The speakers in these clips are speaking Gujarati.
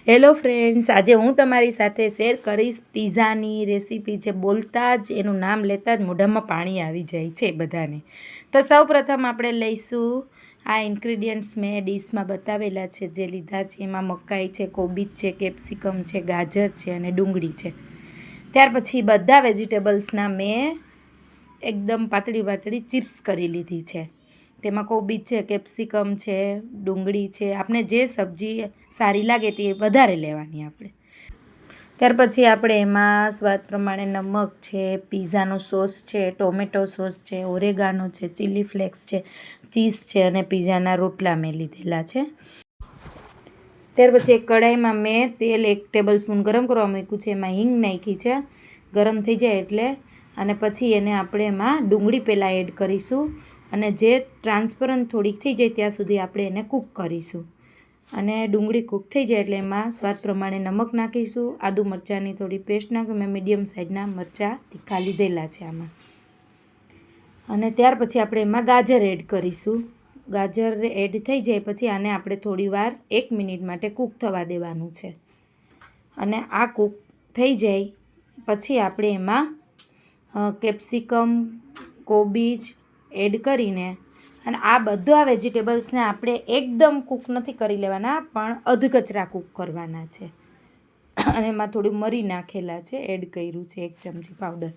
હેલો ફ્રેન્ડ્સ, આજે હું તમારી સાથે શેર કરીશ પીઝાની રેસીપી. જે બોલતા જ એનું નામ લેતા જ મોઢામાં પાણી આવી જાય છે બધાને. તો સૌપ્રથમ આપણે લઈશું આ ઇન્ગ્રીડિયન્ટ્સ મેં ડીશમાં બતાવેલા છે જે લીધા છે. એમાં મકાઈ છે, કોબીજ છે, કેપ્સિકમ છે, ગાજર છે અને ડુંગળી છે. ત્યાર પછી બધા વેજીટેબલ્સના મેં એકદમ પાતળી ચિપ્સ કરી લીધી છે. તેમાં કોબીજ છે, કેપ્સિકમ છે, ડુંગળી છે. આપણે જે સબ્જી સારી લાગે તે વધારે લેવાની આપણે. ત્યાર પછી આપણે એમાં સ્વાદ પ્રમાણે નમક છે, પીઝાનો સોસ છે, ટોમેટો સોસ છે, ઓરેગાનો છે, ચીલી ફ્લેક્સ છે, ચીઝ છે અને પીઝાના રોટલા મેં લીધેલા છે. ત્યાર પછી એક કઢાઈમાં મેં તેલ 1 ટેબલ સ્પૂન ગરમ કરવા મૂક્યું છે. એમાં હિંગ નાખી છે. ગરમ થઈ જાય એટલે અને પછી એને આપણે એમાં ડુંગળી પહેલાં એડ કરીશું અને જે ટ્રાન્સપરન્ટ થોડીક થઈ જાય ત્યાં સુધી આપણે એને કૂક કરીશું. અને ડુંગળી કૂક થઈ જાય એટલે એમાં સ્વાદ પ્રમાણે નમક નાખીશું. આદુ મરચાંની થોડી પેસ્ટ નાખીશું. મેં મીડિયમ સાઇઝના મરચાં તીખા લીધેલા છે આમાં. અને ત્યાર પછી આપણે એમાં ગાજર એડ કરીશું. ગાજર એડ થઈ જાય પછી આને આપણે થોડીવાર 1 મિનિટ માટે કૂક થવા દેવાનું છે. અને આ કૂક થઈ જાય પછી આપણે એમાં કેપ્સિકમ, કોબીજ એડ કરીને અને આ બધા વેજીટેબલ્સને આપણે એકદમ કૂક નથી કરી લેવાના, પણ અધકચરા કૂક કરવાના છે. અને એમાં થોડું મરી નાખેલા છે, એડ કર્યું છે 1 ચમચી પાવડર.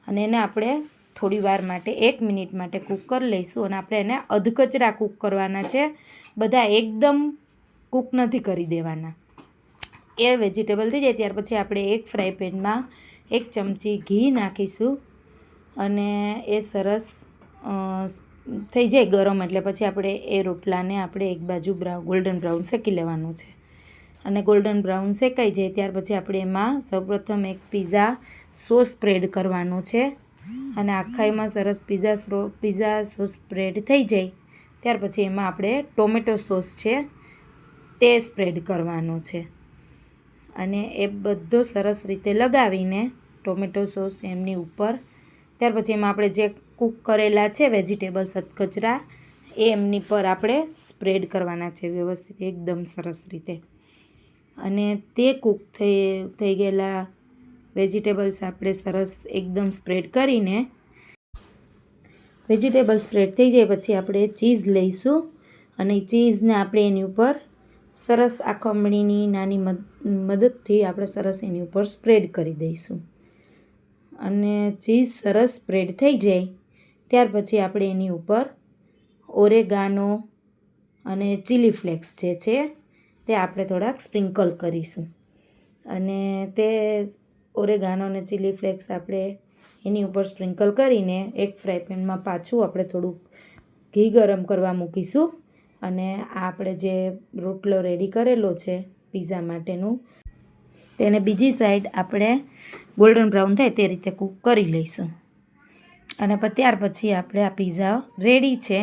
અને એને આપણે થોડી વાર માટે 1 મિનિટ માટે કૂક કરી લઈશું. અને આપણે એને અધકચરા કૂક કરવાના છે, બધા એકદમ કૂક નથી કરી દેવાના. એ વેજીટેબલ થઈ જાય ત્યાર પછી આપણે એક ફ્રાય પેનમાં 1 ચમચી ઘી નાખીશું. અને એ સરસ થઈ જાય ગરમ એટલે પછી આપણે એ રોટલાને આપણે એક બાજુ ગોલ્ડન બ્રાઉન શેકી લેવાનું છે. અને ગોલ્ડન બ્રાઉન શેકાઈ જાય ત્યાર પછી આપણે એમાં સૌપ્રથમ એક પીઝા સોસ સ્પ્રેડ કરવાનો છે. અને આખાઈમાં સરસ પીઝા સોસ સ્પ્રેડ થઈ જાય ત્યાર પછી એમાં આપણે ટોમેટો સોસ છે તે સ્પ્રેડ કરવાનો છે. અને એ બધો સરસ રીતે લગાવીને ટોમેટો સોસ એમની ઉપર ત્યાર પછી એમાં આપણે જે કૂક કરેલા છે વેજીટેબલ્સ અધકચરા એ એમની પર આપણે સ્પ્રેડ કરવાના છે વ્યવસ્થિત એકદમ સરસ રીતે. અને તે કૂક થઈ ગયેલા વેજીટેબલ્સ આપણે સરસ એકદમ સ્પ્રેડ કરીને વેજીટેબલ સ્પ્રેડ થઈ જાય પછી આપણે ચીઝ લઈશું. અને ચીઝને આપણે એની ઉપર સરસ આખમણીની નાની મદદથી આપણે સરસ એની ઉપર સ્પ્રેડ કરી દઈશું. અને ચીઝ સરસ સ્પ્રેડ થઈ જાય ત્યાર પછી આપણે એની ઉપર ઓરેગાનો અને ચીલી ફ્લેક્સ જે છે તે આપણે થોડાક સ્પ્રિંકલ કરીશું. અને તે ઓરેગાનો અને ચીલી ફ્લેક્સ આપણે એની ઉપર સ્પ્રિંકલ કરીને એક ફ્રાય પેનમાં પાછું આપણે થોડુંક ઘી ગરમ કરવા મૂકીશું. અને આ આપણે જે રોટલો રેડી કરેલો છે પીઝા માટેનું તેને બીજી સાઈડ આપણે ગોલ્ડન બ્રાઉન થાય તે રીતે કૂક કરી લઈશું. અને ત્યાર પછી આપણે આ પીઝા રેડી છે.